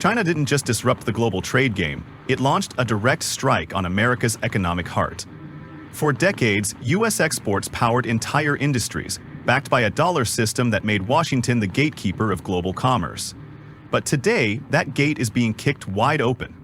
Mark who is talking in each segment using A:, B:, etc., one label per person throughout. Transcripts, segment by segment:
A: China didn't just disrupt the global trade game, it launched a direct strike on America's economic heart. For decades, U.S. exports powered entire industries, backed by a dollar system that made Washington the gatekeeper of global commerce. But today, that gate is being kicked wide open.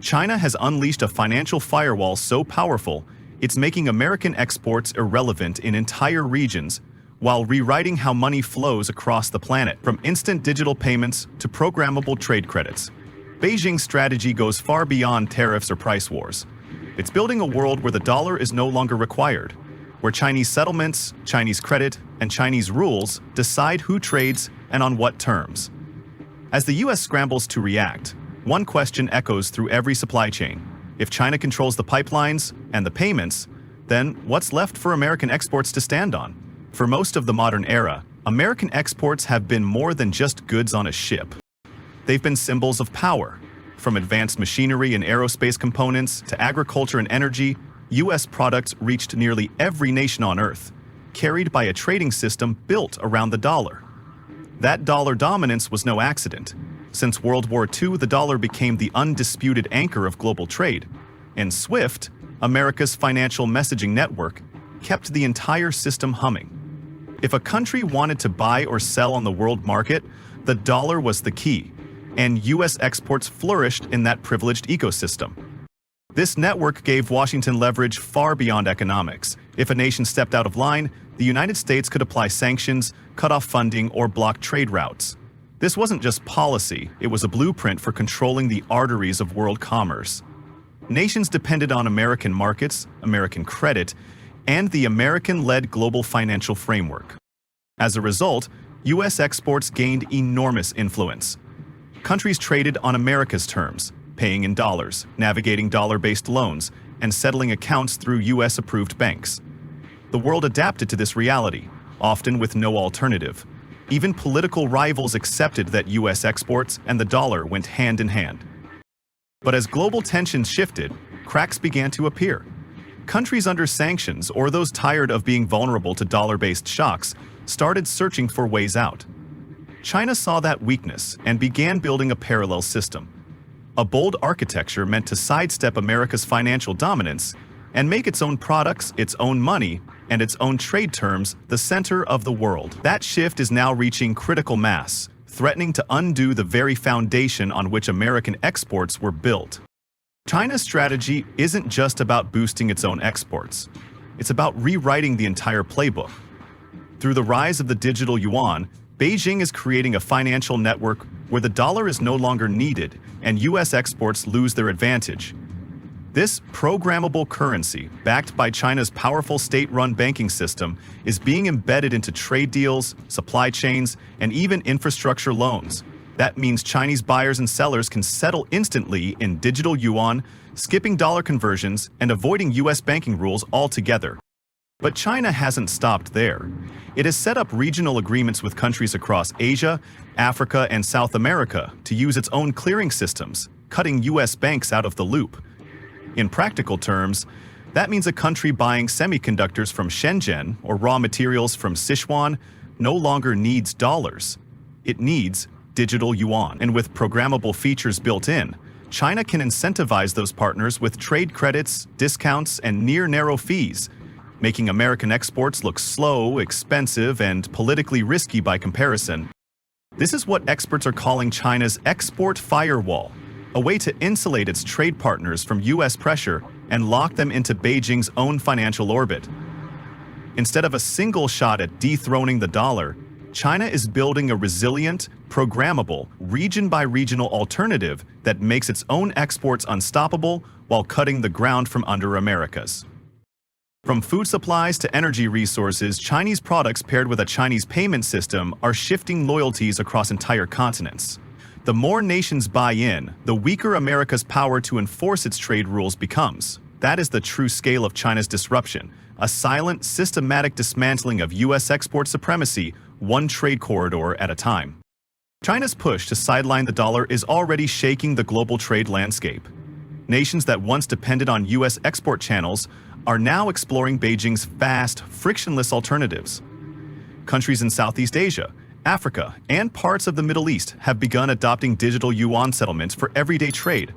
A: China has unleashed a financial firewall so powerful, it's making American exports irrelevant in entire regions, while rewriting how money flows across the planet, from instant digital payments to programmable trade credits. Beijing's strategy goes far beyond tariffs or price wars. It's building a world where the dollar is no longer required, where Chinese settlements, Chinese credit, and Chinese rules decide who trades and on what terms. As the US scrambles to react, one question echoes through every supply chain. If China controls the pipelines and the payments, then what's left for American exports to stand on? For most of the modern era, American exports have been more than just goods on a ship. They've been symbols of power. From advanced machinery and aerospace components to agriculture and energy, U.S. products reached nearly every nation on Earth, carried by a trading system built around the dollar. That dollar dominance was no accident. Since World War II, the dollar became the undisputed anchor of global trade, and SWIFT, America's financial messaging network, kept the entire system humming. If a country wanted to buy or sell on the world market, the dollar was the key, and U.S. exports flourished in that privileged ecosystem. This network gave Washington leverage far beyond economics. If a nation stepped out of line, the United States could apply sanctions, cut off funding, or block trade routes. This wasn't just policy, it was a blueprint for controlling the arteries of world commerce. Nations depended on American markets, American credit, and the American-led global financial framework. As a result, U.S. exports gained enormous influence. Countries traded on America's terms, paying in dollars, navigating dollar-based loans, and settling accounts through U.S.-approved banks. The world adapted to this reality, often with no alternative. Even political rivals accepted that U.S. exports and the dollar went hand in hand. But as global tensions shifted, cracks began to appear. Countries under sanctions, or those tired of being vulnerable to dollar-based shocks, started searching for ways out. China saw that weakness and began building a parallel system. A bold architecture meant to sidestep America's financial dominance and make its own products, its own money, and its own trade terms the center of the world. That shift is now reaching critical mass, threatening to undo the very foundation on which American exports were built. China's strategy isn't just about boosting its own exports. It's about rewriting the entire playbook. Through the rise of the digital yuan, Beijing is creating a financial network where the dollar is no longer needed and U.S. exports lose their advantage. This programmable currency, backed by China's powerful state-run banking system, is being embedded into trade deals, supply chains, and even infrastructure loans. That means Chinese buyers and sellers can settle instantly in digital yuan, skipping dollar conversions and avoiding U.S. banking rules altogether. But China hasn't stopped there. It has set up regional agreements with countries across Asia, Africa, and South America to use its own clearing systems, cutting U.S. banks out of the loop. In practical terms, that means a country buying semiconductors from Shenzhen or raw materials from Sichuan no longer needs dollars. It needs digital yuan. And with programmable features built in, China can incentivize those partners with trade credits, discounts, and near-narrow fees, making American exports look slow, expensive, and politically risky by comparison. This is what experts are calling China's export firewall, a way to insulate its trade partners from U.S. pressure and lock them into Beijing's own financial orbit. Instead of a single shot at dethroning the dollar, China is building a resilient, programmable, region-by-regional alternative that makes its own exports unstoppable while cutting the ground from under America's. From food supplies to energy resources, Chinese products paired with a Chinese payment system are shifting loyalties across entire continents. The more nations buy in, the weaker America's power to enforce its trade rules becomes. That is the true scale of China's disruption, a silent, systematic dismantling of U.S. export supremacy, one trade corridor at a time. China's push to sideline the dollar is already shaking the global trade landscape. Nations that once depended on U.S. export channels are now exploring Beijing's fast, frictionless alternatives. Countries in Southeast Asia, Africa, and parts of the Middle East have begun adopting digital yuan settlements for everyday trade,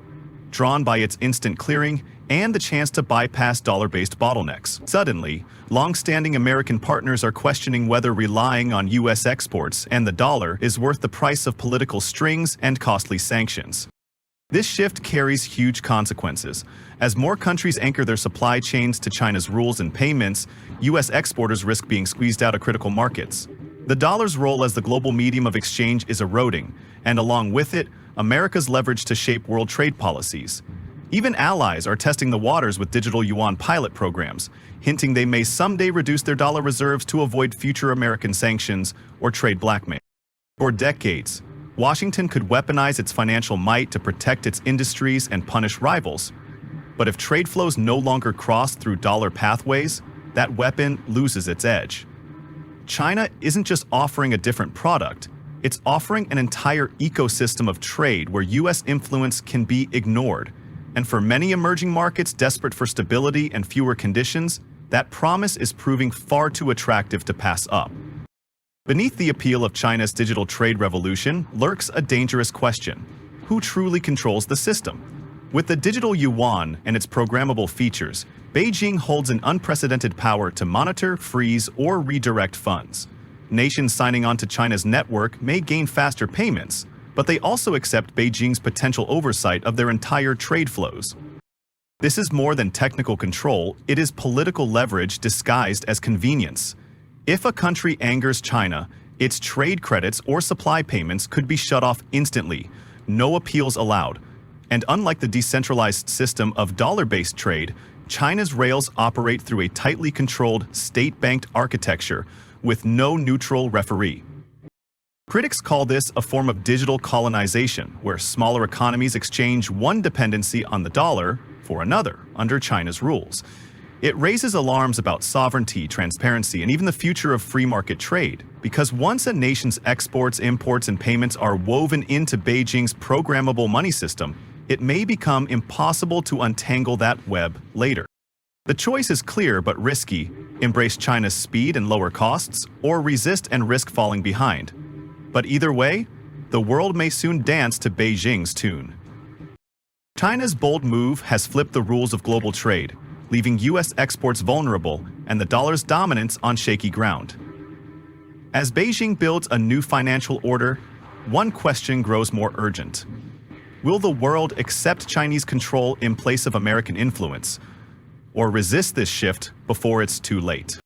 A: drawn by its instant clearing and the chance to bypass dollar-based bottlenecks. Suddenly, long-standing American partners are questioning whether relying on U.S. exports and the dollar is worth the price of political strings and costly sanctions. This shift carries huge consequences. As more countries anchor their supply chains to China's rules and payments, U.S. exporters risk being squeezed out of critical markets. The dollar's role as the global medium of exchange is eroding, and along with it, America's leverage to shape world trade policies. Even allies are testing the waters with digital yuan pilot programs, hinting they may someday reduce their dollar reserves to avoid future American sanctions or trade blackmail. For decades, Washington could weaponize its financial might to protect its industries and punish rivals. But if trade flows no longer cross through dollar pathways, that weapon loses its edge. China isn't just offering a different product, it's offering an entire ecosystem of trade where U.S. influence can be ignored. And for many emerging markets desperate for stability and fewer conditions, that promise is proving far too attractive to pass up. Beneath the appeal of China's digital trade revolution lurks a dangerous question: who truly controls the system? With the digital yuan and its programmable features, Beijing holds an unprecedented power to monitor, freeze, or redirect funds. Nations signing on to China's network may gain faster payments, but they also accept Beijing's potential oversight of their entire trade flows. This is more than technical control, it is political leverage disguised as convenience. If a country angers China, its trade credits or supply payments could be shut off instantly, no appeals allowed. And unlike the decentralized system of dollar-based trade, China's rails operate through a tightly controlled, state-banked architecture with no neutral referee. Critics call this a form of digital colonization, where smaller economies exchange one dependency on the dollar for another under China's rules. It raises alarms about sovereignty, transparency, and even the future of free market trade, because once a nation's exports, imports, and payments are woven into Beijing's programmable money system, it may become impossible to untangle that web later. The choice is clear but risky: embrace China's speed and lower costs, or resist and risk falling behind. But either way, the world may soon dance to Beijing's tune. China's bold move has flipped the rules of global trade, leaving U.S. exports vulnerable and the dollar's dominance on shaky ground. As Beijing builds a new financial order, one question grows more urgent. Will the world accept Chinese control in place of American influence, or resist this shift before it's too late?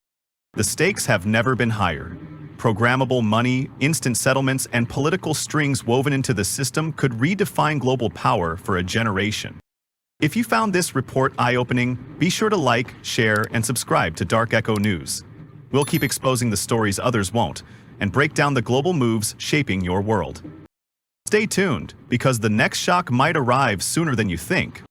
A: The stakes have never been higher. Programmable money, instant settlements, and political strings woven into the system could redefine global power for a generation. If you found this report eye-opening, be sure to like, share, and subscribe to DarkEcho News. We'll keep exposing the stories others won't, and break down the global moves shaping your world. Stay tuned, because the next shock might arrive sooner than you think.